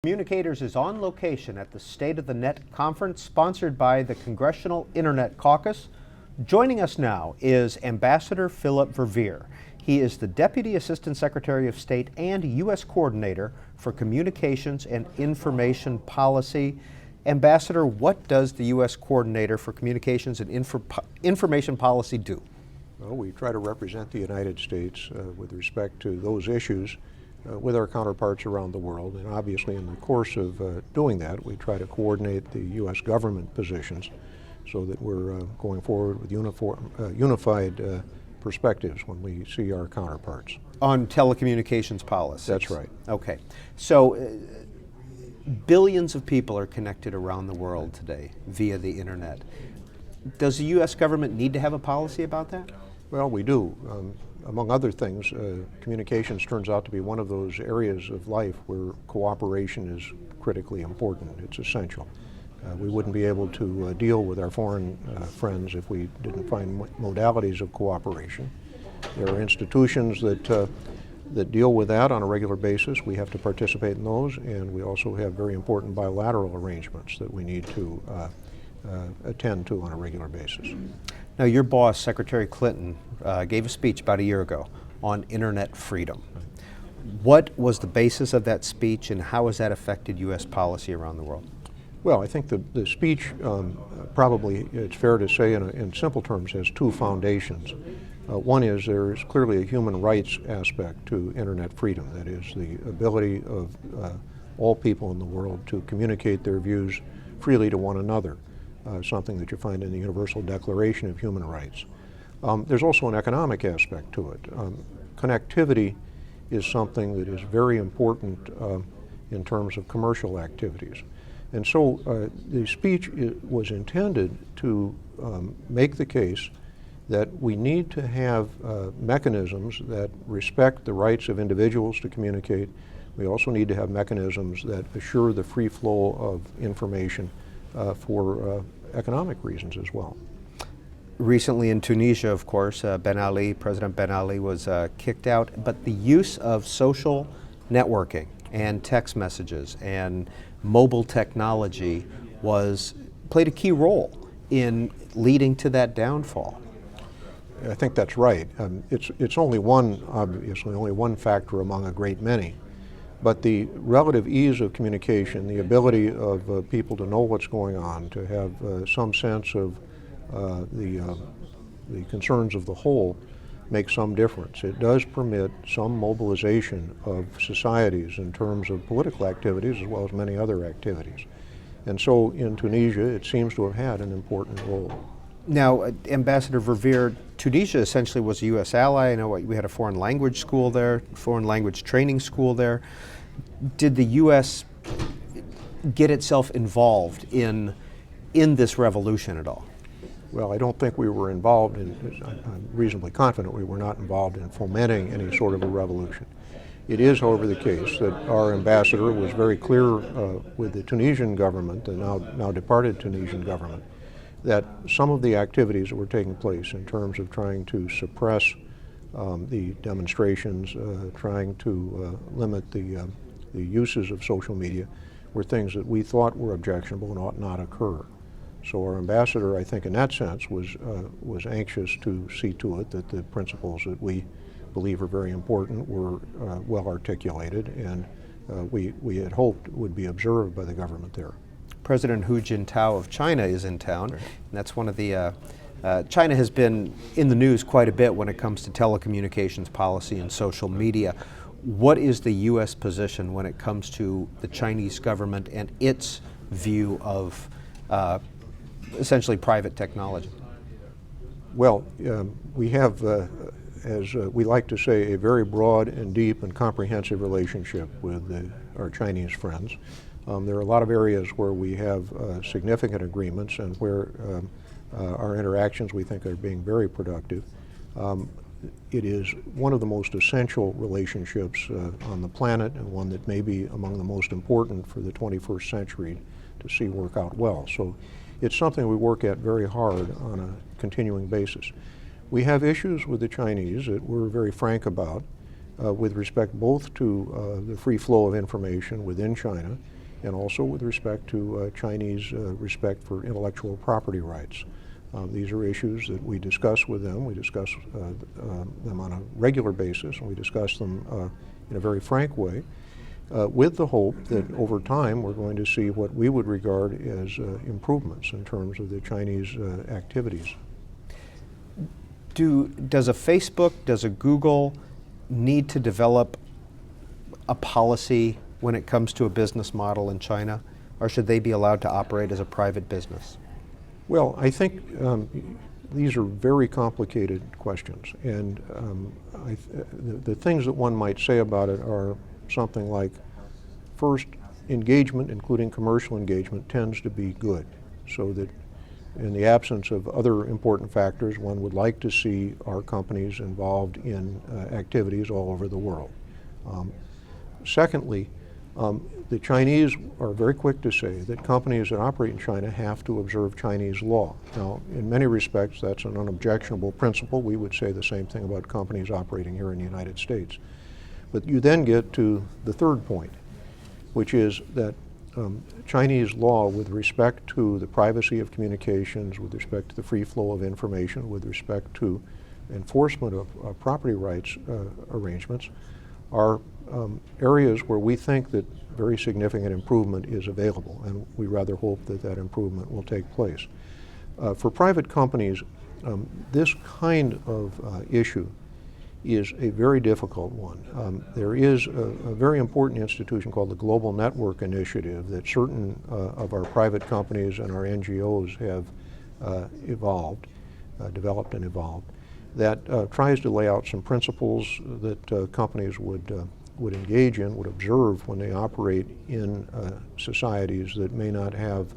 Communicators is on location at the State of the Net conference sponsored by the Congressional Internet Caucus. Joining us now is Ambassador Philip Verveer. He is the Deputy Assistant Secretary of State and U.S. Coordinator for Communications and Information Policy. Ambassador, what does the U.S. Coordinator for Communications and Information Policy do? Well, we try to represent the United States with respect to those issues with our counterparts around the world, and obviously in the course of doing that, we try to coordinate the U.S. government positions so that we're going forward with unified perspectives when we see our counterparts. On telecommunications policy? That's right. Okay. So billions of people are connected around the world today via the internet. Does the U.S. government need to have a policy about that? Well, we do. Among other things, communications turns out to be one of those areas of life where cooperation is critically important. It's essential. We wouldn't be able to deal with our foreign friends if we didn't find modalities of cooperation. There are institutions that deal with that on a regular basis. We have to participate in those, and we also have very important bilateral arrangements that we need to attend to on a regular basis. Now, your boss, Secretary Clinton, gave a speech about a year ago on internet freedom. What was the basis of that speech, and how has that affected U.S. policy around the world? Well, I think the speech probably, it's fair to say in simple terms, has two foundations. One is there is clearly a human rights aspect to internet freedom. That is the ability of all people in the world to communicate their views freely to one another. Something that you find in the Universal Declaration of Human Rights. There's also an economic aspect to it. Connectivity is something that is very important in terms of commercial activities. And so the speech was intended to make the case that we need to have mechanisms that respect the rights of individuals to communicate. We also need to have mechanisms that assure the free flow of information for economic reasons as well. Recently in Tunisia, of course, President Ben Ali was kicked out, but the use of social networking and text messages and mobile technology played a key role in leading to that downfall. I think that's right. It's only one factor among a great many. But the relative ease of communication, the ability of people to know what's going on, to have some sense of the concerns of the whole, makes some difference. It does permit some mobilization of societies in terms of political activities as well as many other activities. And so in Tunisia, it seems to have had an important role. Now, Ambassador Verveer, Tunisia essentially was a U.S. ally. I know we had a foreign language school there, foreign language training school there. Did the U.S. get itself involved in this revolution at all? Well, I don't think we were involved I'm reasonably confident we were not involved in fomenting any sort of a revolution. It is, however, the case that our ambassador was very clear with the Tunisian government, the now departed Tunisian government, that some of the activities that were taking place in terms of trying to suppress the demonstrations, trying to limit the uses of social media were things that we thought were objectionable and ought not occur. So our ambassador, I think in that sense, was anxious to see to it that the principles that we believe are very important were well articulated, and we had hoped would be observed by the government there. President Hu Jintao of China is in town, and that's one of the China has been in the news quite a bit when it comes to telecommunications policy and social media. What is the U.S. position when it comes to the Chinese government and its view of essentially private technology? Well, we have, as we like to say, a very broad and deep and comprehensive relationship with our Chinese friends. There are a lot of areas where we have significant agreements and where our interactions we think are being very productive. It is one of the most essential relationships on the planet, and one that may be among the most important for the 21st century to see work out well. So it's something we work at very hard on a continuing basis. We have issues with the Chinese that we're very frank about. with respect both to the free flow of information within China and also with respect to Chinese respect for intellectual property rights. These are issues that we discuss with them. We discuss them on a regular basis, and we discuss them in a very frank way, with the hope that over time we're going to see what we would regard as improvements in terms of the Chinese activities. Does a Facebook, does a Google need to develop a policy when it comes to a business model in China, or should they be allowed to operate as a private business? Well, I think these are very complicated questions, and the things that one might say about it are something like, first, engagement, including commercial engagement, tends to be good, so that in the absence of other important factors, one would like to see our companies involved in activities all over the world. Secondly, the Chinese are very quick to say that companies that operate in China have to observe Chinese law. Now, in many respects, that's an unobjectionable principle. We would say the same thing about companies operating here in the United States. But you then get to the third point, which is that Chinese law with respect to the privacy of communications, with respect to the free flow of information, with respect to enforcement of property rights arrangements are areas where we think that very significant improvement is available, and we rather hope that that improvement will take place. For private companies, this kind of issue is a very difficult one. There is a very important institution called the Global Network Initiative that certain of our private companies and our NGOs have developed and evolved, that tries to lay out some principles that companies would engage in, would observe when they operate in societies that may not have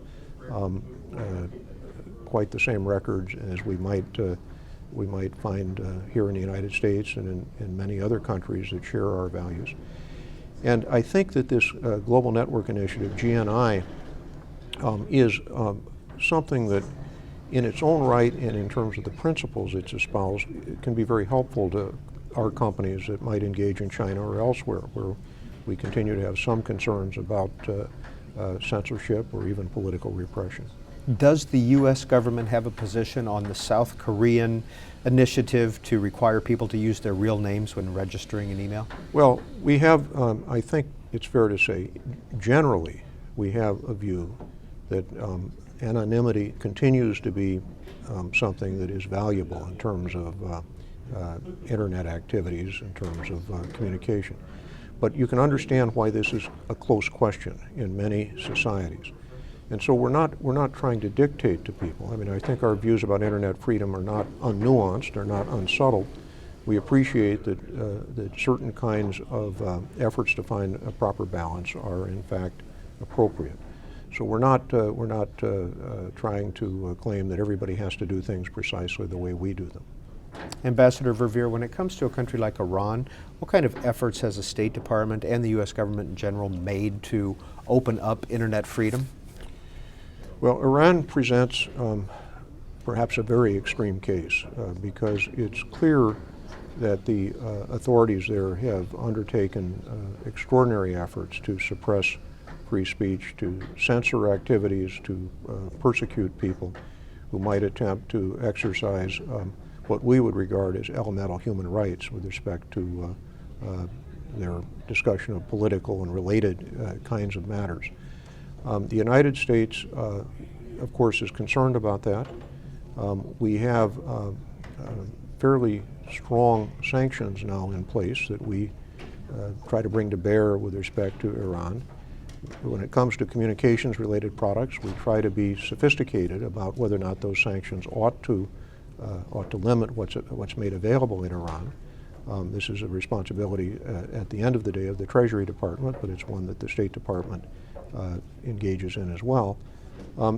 quite the same records as we might find here in the United States and in many other countries that share our values. And I think that this Global Network Initiative, GNI, is something that in its own right and in terms of the principles it's espoused, it can be very helpful to our companies that might engage in China or elsewhere, where we continue to have some concerns about censorship or even political repression. Does the U.S. government have a position on the South Korean initiative to require people to use their real names when registering an email? Well, we have, I think it's fair to say, generally, we have a view that anonymity continues to be something that is valuable in terms of internet activities, in terms of communication. But you can understand why this is a close question in many societies. And so we're not trying to dictate to people. I mean, I think our views about internet freedom are not unnuanced, they're not unsubtle. We appreciate that certain kinds of efforts to find a proper balance are in fact appropriate. So we're not trying to claim that everybody has to do things precisely the way we do them. Ambassador Verveer, when it comes to a country like Iran, what kind of efforts has the State Department and the U.S. government in general made to open up internet freedom? Well, Iran presents perhaps a very extreme case because it's clear that the authorities there have undertaken extraordinary efforts to suppress free speech, to censor activities, to persecute people who might attempt to exercise what we would regard as elemental human rights with respect to their discussion of political and related kinds of matters. The United States, of course, is concerned about that. We have fairly strong sanctions now in place that we try to bring to bear with respect to Iran. When it comes to communications-related products, we try to be sophisticated about whether or not those sanctions ought to limit what's made available in Iran. This is a responsibility at the end of the day of the Treasury Department, but it's one that the State Department engages in as well.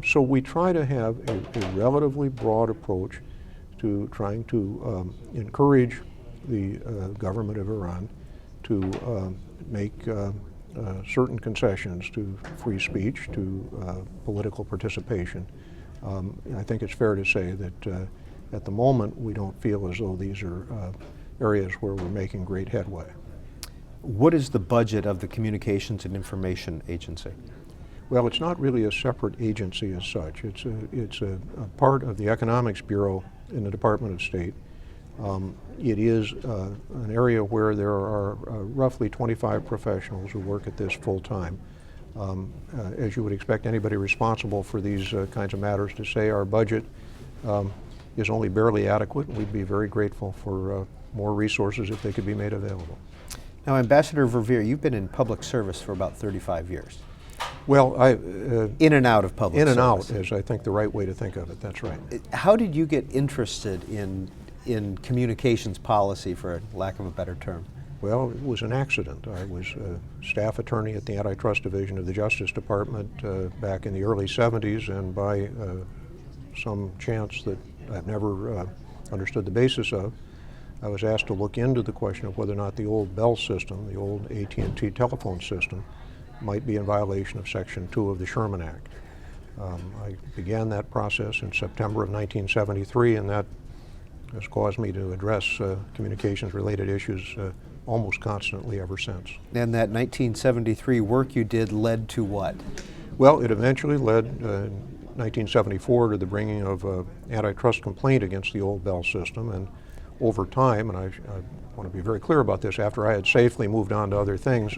So we try to have a relatively broad approach to trying to encourage the government of Iran to make certain concessions to free speech, to political participation. I think it's fair to say that at the moment we don't feel as though these are areas where we're making great headway. What is the budget of the Communications and Information Agency? Well, it's not really a separate agency as such. It's a part of the Economics Bureau in the Department of State. It is an area where there are roughly 25 professionals who work at this full time. As you would expect anybody responsible for these kinds of matters to say, our budget is only barely adequate. We'd be very grateful for more resources if they could be made available. Now, Ambassador Verveer, you've been in public service for about 35 years. Well, in and out of public service. In and out is, I think, the right way to think of it. That's right. How did you get interested in communications policy, for lack of a better term? Well, it was an accident. I was a staff attorney at the Antitrust Division of the Justice Department back in the early 70s, and by some chance that I've never understood the basis of, I was asked to look into the question of whether or not the old Bell system, the old AT&T telephone system, might be in violation of Section 2 of the Sherman Act. I began that process in September of 1973, and that has caused me to address communications-related issues almost constantly ever since. And that 1973 work you did led to what? Well, it eventually led in 1974 to the bringing of an antitrust complaint against the old Bell system, and over time, and I want to be very clear about this, after I had safely moved on to other things,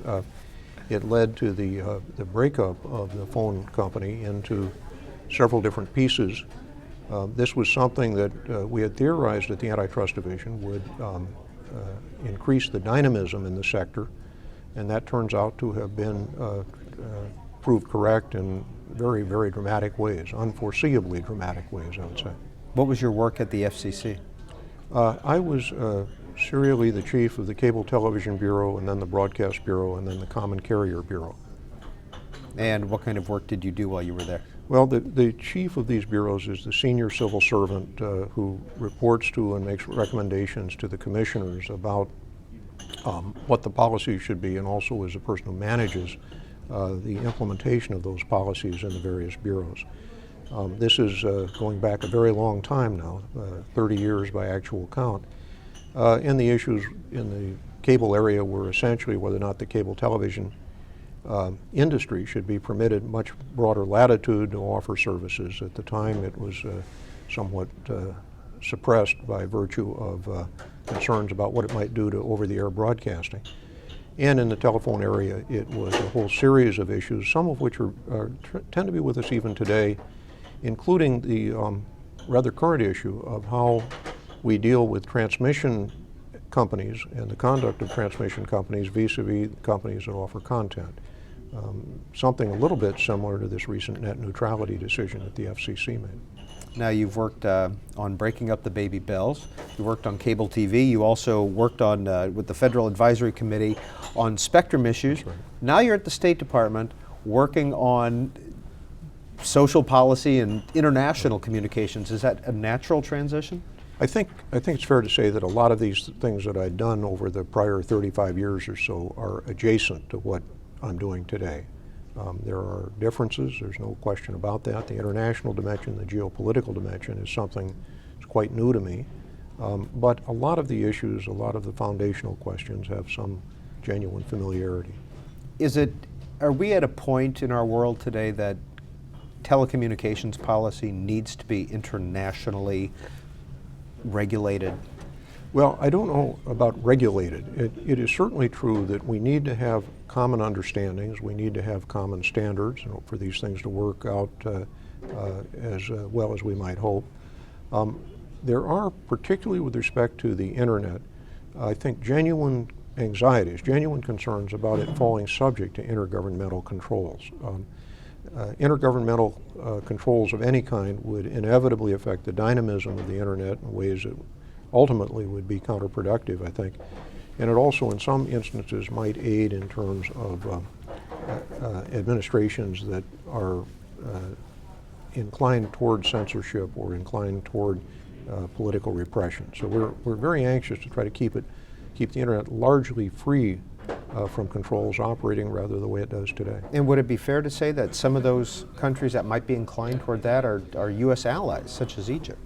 it led to the breakup of the phone company into several different pieces. This was something that we had theorized at the Antitrust Division would increase the dynamism in the sector, and that turns out to have been proved correct in very, very dramatic ways, unforeseeably dramatic ways, I would say. What was your work at the FCC? I was serially the chief of the Cable Television Bureau, and then the Broadcast Bureau, and then the Common Carrier Bureau. And what kind of work did you do while you were there? Well, the chief of these bureaus is the senior civil servant who reports to and makes recommendations to the commissioners about what the policies should be, and also is the person who manages the implementation of those policies in the various bureaus. This is going back a very long time now, 30 years by actual count. And the issues in the cable area were essentially whether or not the cable television industry should be permitted much broader latitude to offer services. At the time, it was somewhat suppressed by virtue of concerns about what it might do to over-the-air broadcasting. And in the telephone area, it was a whole series of issues, some of which tend to be with us even today, including the rather current issue of how we deal with transmission companies and the conduct of transmission companies vis-a-vis companies that offer content. Something a little bit similar to this recent net neutrality decision that the FCC made. Now, you've worked on breaking up the baby bells. You worked on cable TV. You also worked on with the Federal Advisory Committee on spectrum issues. That's right. Now you're at the State Department working on social policy and international communications. Is that a natural transition? I think it's fair to say that a lot of these things that I've done over the prior 35 years or so are adjacent to what I'm doing today. There are differences, there's no question about that. The international dimension, the geopolitical dimension is something that's quite new to me. But a lot of the issues, a lot of the foundational questions have some genuine familiarity. Are we at a point in our world today that telecommunications policy needs to be internationally regulated? Well, I don't know about regulated. It is certainly true that we need to have common understandings. We need to have common standards for these things to work out as well as we might hope. There are, particularly with respect to the internet, I think genuine anxieties, genuine concerns about it falling subject to intergovernmental controls. Intergovernmental controls of any kind would inevitably affect the dynamism of the internet in ways that ultimately would be counterproductive, I think. And it also, in some instances, might aid in terms of administrations that are inclined toward censorship or inclined toward political repression. So we're very anxious to try to keep the internet largely free from controls operating rather the way it does today. And would it be fair to say that some of those countries that might be inclined toward that are U.S. allies, such as Egypt?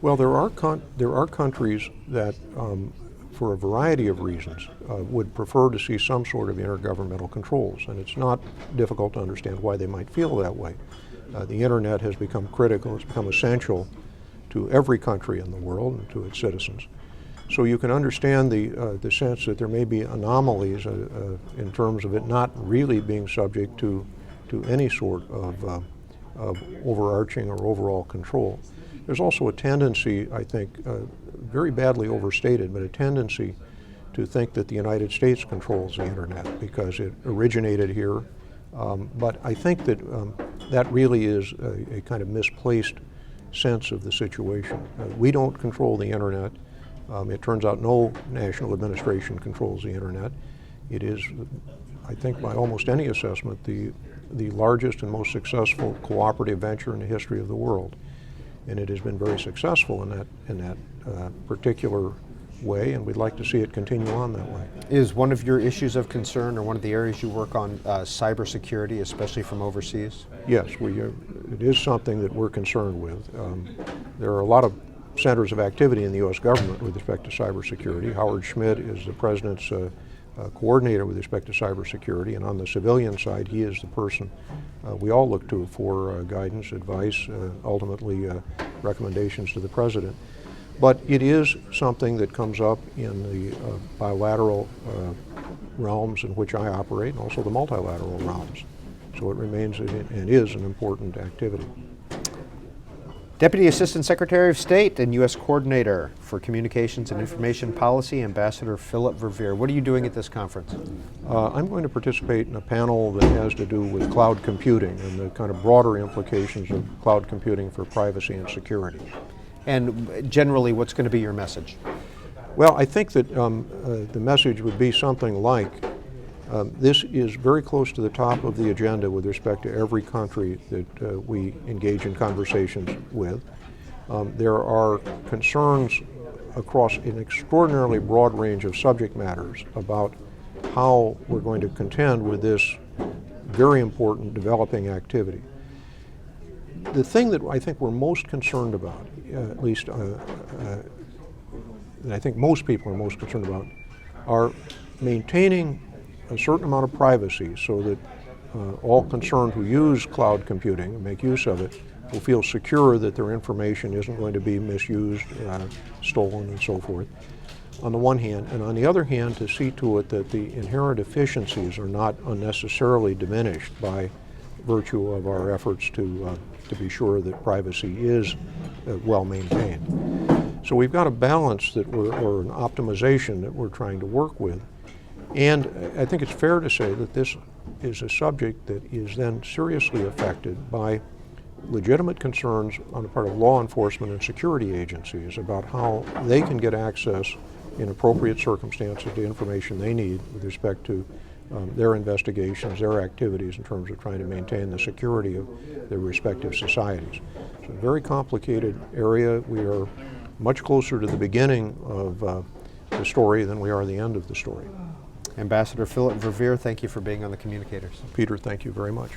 Well, there are countries that, for a variety of reasons, would prefer to see some sort of intergovernmental controls. And it's not difficult to understand why they might feel that way. The internet has become critical, it's become essential to every country in the world and to its citizens. So you can understand the sense that there may be anomalies in terms of it not really being subject to any sort of overarching or overall control. There's also a tendency, I think, very badly overstated, but a tendency to think that the United States controls the internet because it originated here. But I think that that really is a kind of misplaced sense of the situation. We don't control the internet. It turns out no national administration controls the internet. It is, I think, by almost any assessment, the largest and most successful cooperative venture in the history of the world. And it has been very successful in that particular way, and we'd like to see it continue on that way. Is one of your issues of concern, or one of the areas you work on, cybersecurity, especially from overseas? Yes, it is something that we're concerned with. There are a lot of centers of activity in the U.S. government with respect to cybersecurity. Howard Schmidt is the president's coordinator with respect to cybersecurity, and on the civilian side, he is the person we all look to for guidance, advice, ultimately recommendations to the president. But it is something that comes up in the bilateral realms in which I operate, and also the multilateral realms. So it remains and is an important activity. Deputy Assistant Secretary of State and U.S. Coordinator for Communications and Information Policy, Ambassador Philip Verveer. What are you doing at this conference? I'm going to participate in a panel that has to do with cloud computing and the kind of broader implications of cloud computing for privacy and security. And generally, what's going to be your message? Well, I think that the message would be something like, this is very close to the top of the agenda with respect to every country that we engage in conversations with. There are concerns across an extraordinarily broad range of subject matters about how we're going to contend with this very important developing activity. The thing that I think we're most concerned about, at least that I think most people are most concerned about, are maintaining a certain amount of privacy so that all concerned who use cloud computing and make use of it will feel secure that their information isn't going to be misused, stolen, and so forth, on the one hand. And on the other hand, to see to it that the inherent efficiencies are not unnecessarily diminished by virtue of our efforts to be sure that privacy is well maintained. So we've got a balance that or an optimization that we're trying to work with. And I think it's fair to say that this is a subject that is then seriously affected by legitimate concerns on the part of law enforcement and security agencies about how they can get access in appropriate circumstances to information they need with respect to their investigations, their activities in terms of trying to maintain the security of their respective societies. It's a very complicated area. We are much closer to the beginning of the story than we are the end of the story. Ambassador Philip Verveer, thank you for being on the Communicators. Peter, thank you very much.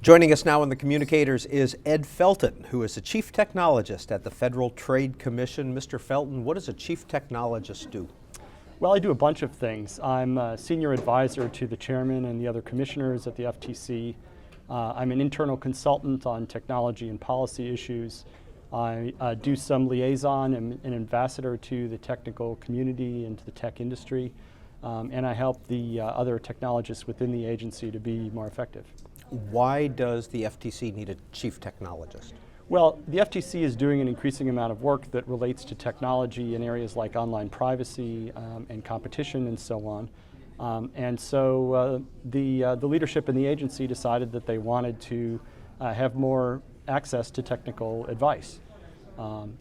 Joining us now on the Communicators is Ed Felton, who is the Chief Technologist at the Federal Trade Commission. Mr. Felton, what does a Chief Technologist do? Well, I do a bunch of things. I'm a senior advisor to the chairman and the other commissioners at the FTC. I'm an internal consultant on technology and policy issues. I do some liaison and an ambassador to the technical community and to the tech industry. And I help the other technologists within the agency to be more effective. Why does the FTC need a chief technologist? Well, the FTC is doing an increasing amount of work that relates to technology in areas like online privacy and competition and so on. And so the leadership in the agency decided that they wanted to have more access to technical advice.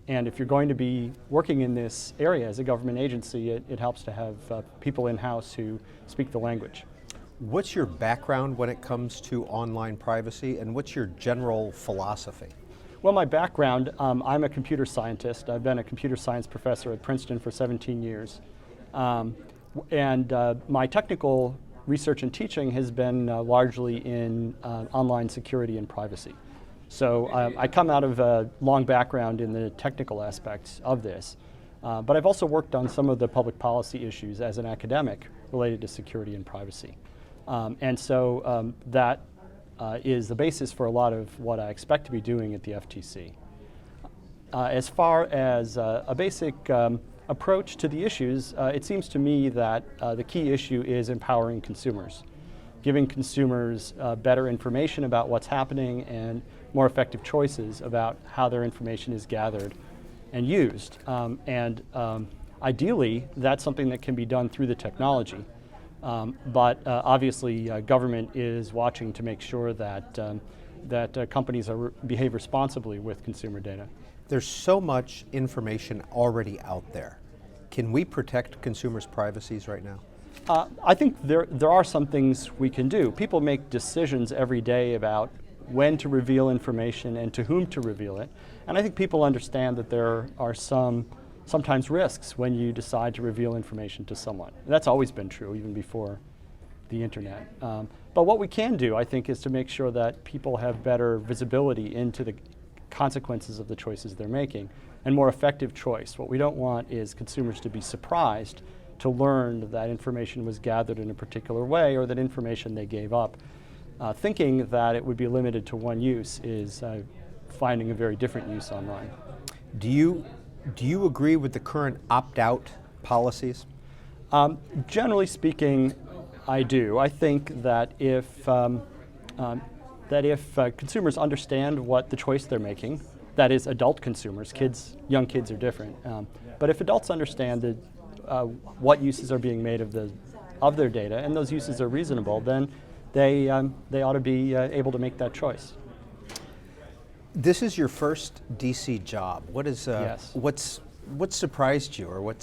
And if you're going to be working in this area as a government agency, it helps to have people in-house who speak the language. What's your background when it comes to online privacy, and what's your general philosophy? Well, my background, I'm a computer scientist. I've been a computer science professor at Princeton for 17 years. And my technical research and teaching has been largely in online security and privacy. So I come out of a long background in the technical aspects of this. But I've also worked on some of the public policy issues as an academic related to security and privacy. That is the basis for a lot of what I expect to be doing at the FTC. As far as a basic approach to the issues, it seems to me that the key issue is empowering consumers, giving consumers better information about what's happening and more effective choices about how their information is gathered and used. Ideally, that's something that can be done through the technology. But obviously, government is watching to make sure that companies behave responsibly with consumer data. There's so much information already out there. Can we protect consumers' privacies right now? I think there are some things we can do. People make decisions every day about when to reveal information and to whom to reveal it. And I think people understand that there are sometimes risks when you decide to reveal information to someone. And that's always been true, even before the internet. But what we can do, I think, is to make sure that people have better visibility into the consequences of the choices they're making and more effective choice. What we don't want is consumers to be surprised to learn that information was gathered in a particular way or that information they gave up. Thinking that it would be limited to one use is finding a very different use online. Do you agree with the current opt-out policies? Generally speaking, I do. I think that if consumers understand what the choice they're making, that is adult consumers, young kids are different, but if adults understand what uses are being made of their data and those uses are reasonable, then they ought to be able to make that choice. This is your first DC job. Yes. What surprised you, or what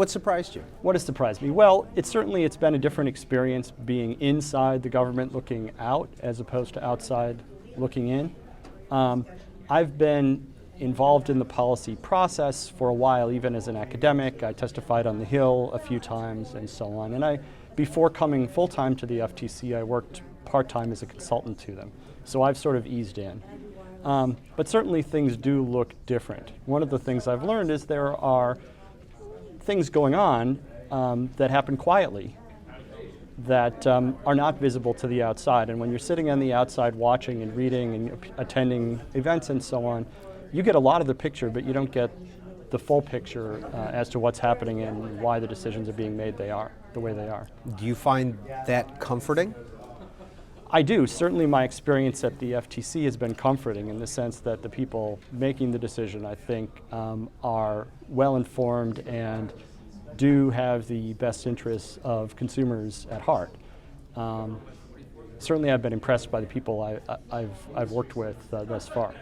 surprised you? What has surprised me? Well, it's been a different experience being inside the government looking out as opposed to outside looking in. I've been involved in the policy process for a while, even as an academic. I testified on the Hill a few times and so on. And before coming full-time to the FTC, I worked part-time as a consultant to them. So I've sort of eased in. But certainly things do look different. One of the things I've learned is there are things going on that happen quietly that are not visible to the outside. And when you're sitting on the outside watching and reading and attending events and so on, you get a lot of the picture, but you don't get the full picture as to what's happening and why the decisions are being made the way they are. Do you find that comforting? I do. Certainly my experience at the FTC has been comforting in the sense that the people making the decision, I think, are well informed and do have the best interests of consumers at heart. Certainly I've been impressed by the people I've worked with thus far.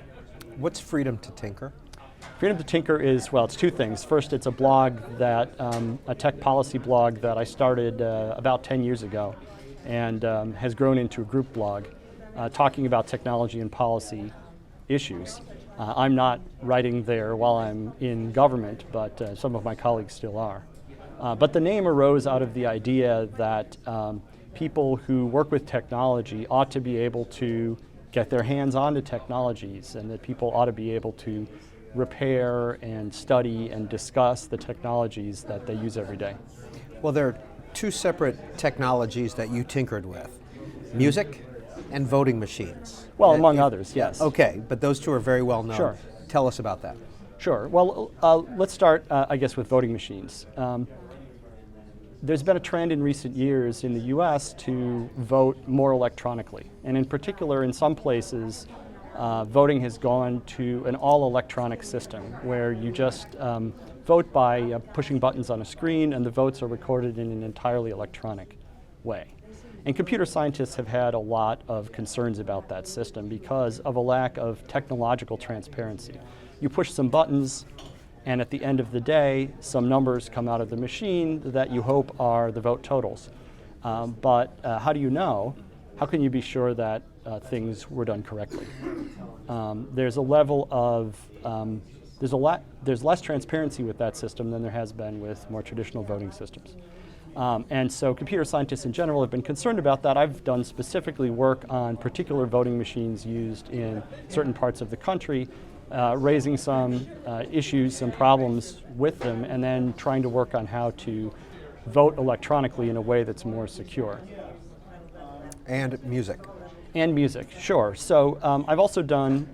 What's Freedom to Tinker? Freedom to Tinker is, well, it's two things. First, it's a blog a tech policy blog that I started about 10 years ago and has grown into a group blog talking about technology and policy issues. I'm not writing there while I'm in government, but some of my colleagues still are. But the name arose out of the idea that people who work with technology ought to be able to get their hands onto technologies, and that people ought to be able to repair and study and discuss the technologies that they use every day. Well, there are two separate technologies that you tinkered with: music and voting machines. Well, among others, yes. Okay, but those two are very well known. Sure. Tell us about that. Sure. Well, let's start, I guess, with voting machines. There's been a trend in recent years in the US to vote more electronically. And in particular, in some places, voting has gone to an all-electronic system where you just vote by pushing buttons on a screen, and the votes are recorded in an entirely electronic way. And computer scientists have had a lot of concerns about that system because of a lack of technological transparency. You push some buttons, and at the end of the day, some numbers come out of the machine that you hope are the vote totals. But how do you know? How can you be sure that things were done correctly? There's a level of there's less transparency with that system than there has been with more traditional voting systems. And so computer scientists in general have been concerned about that. I've done specifically work on particular voting machines used in certain parts of the country raising some issues, some problems with them, and then trying to work on how to vote electronically in a way that's more secure. And music. And music, sure. So I've also done,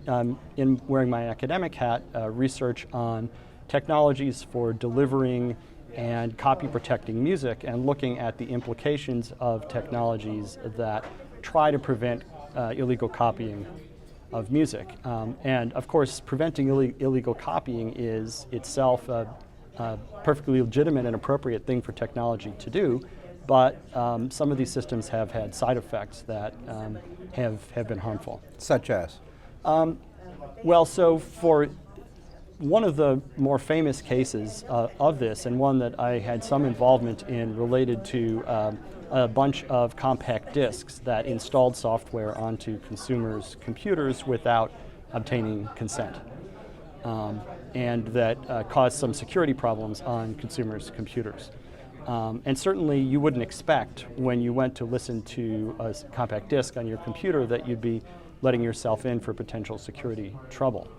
in wearing my academic hat, research on technologies for delivering and copy protecting music, and looking at the implications of technologies that try to prevent illegal copying of music. And of course, preventing illegal copying is itself a perfectly legitimate and appropriate thing for technology to do, but some of these systems have had side effects that have been harmful. Such as? Well, so for one of the more famous cases of this, and one that I had some involvement in, related to a bunch of compact discs that installed software onto consumers' computers without obtaining consent, and that caused some security problems on consumers' computers. And certainly you wouldn't expect, when you went to listen to a compact disc on your computer, that you'd be letting yourself in for potential security trouble.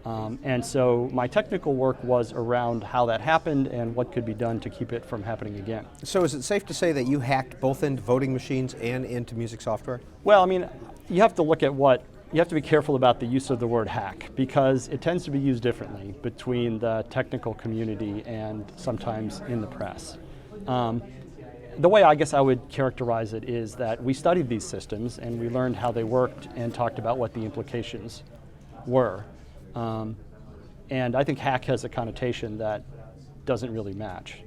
And so my technical work was around how that happened and what could be done to keep it from happening again. So is it safe to say that you hacked both into voting machines and into music software? Well, I mean, you have to look at you have to be careful about the use of the word hack, because it tends to be used differently between the technical community and sometimes in the press. The way I guess I would characterize it is that we studied these systems and we learned how they worked and talked about what the implications were. And I think hack has a connotation that doesn't really match.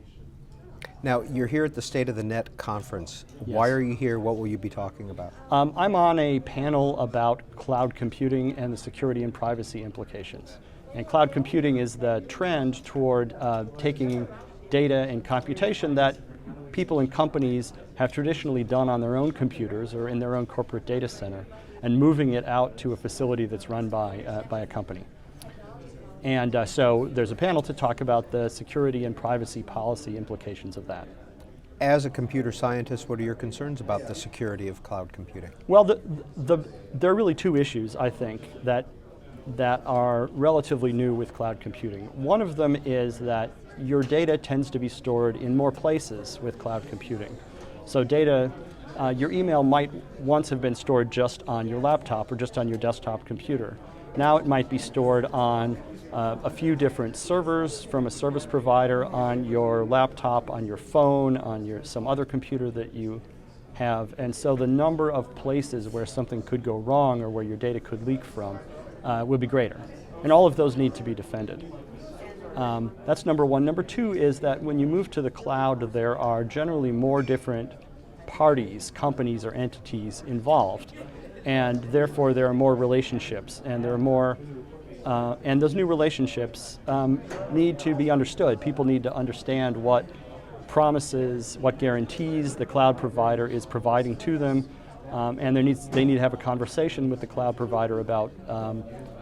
Now, you're here at the State of the Net conference. Yes. Why are you here? What will you be talking about? I'm on a panel about cloud computing and the security and privacy implications. And cloud computing is the trend toward taking data and computation that people and companies have traditionally done on their own computers or in their own corporate data center, and moving it out to a facility that's run by a company. And so there's a panel to talk about the security and privacy policy implications of that. As a computer scientist, what are your concerns about the security of cloud computing? Well, there are really two issues, I think, that are relatively new with cloud computing. One of them is that your data tends to be stored in more places with cloud computing. So data, your email might once have been stored just on your laptop or just on your desktop computer. Now it might be stored on a few different servers from a service provider, on your laptop, on your phone, on some other computer that you have. And so the number of places where something could go wrong or where your data could leak from would be greater. And all of those need to be defended. That's number one. Number two is that when you move to the cloud, there are generally more different parties, companies or entities involved, and therefore there are more relationships, and there are more, and those new relationships need to be understood. People need to understand what promises, what guarantees the cloud provider is providing to them, and they need to have a conversation with the cloud provider about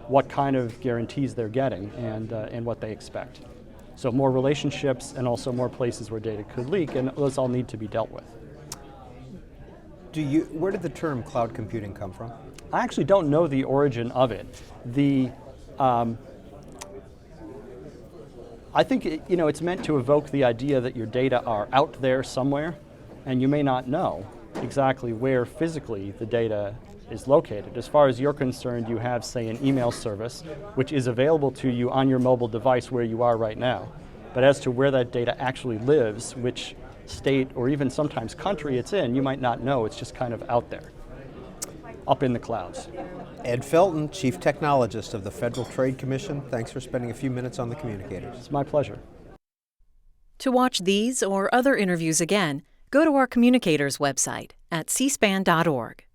what kind of guarantees they're getting and what they expect. So more relationships and also more places where data could leak, and those all need to be dealt with. Where did the term cloud computing come from? I actually don't know the origin of it. I think it's meant to evoke the idea that your data are out there somewhere, and you may not know exactly where physically the data is located. As far as you're concerned, you have, say, an email service which is available to you on your mobile device where you are right now. But as to where that data actually lives, which state or even sometimes country it's in, you might not know. It's just kind of out there, up in the clouds. Ed Felton, Chief Technologist of the Federal Trade Commission, thanks for spending a few minutes on the Communicators. It's my pleasure. To watch these or other interviews again, go to our Communicators website at cspan.org.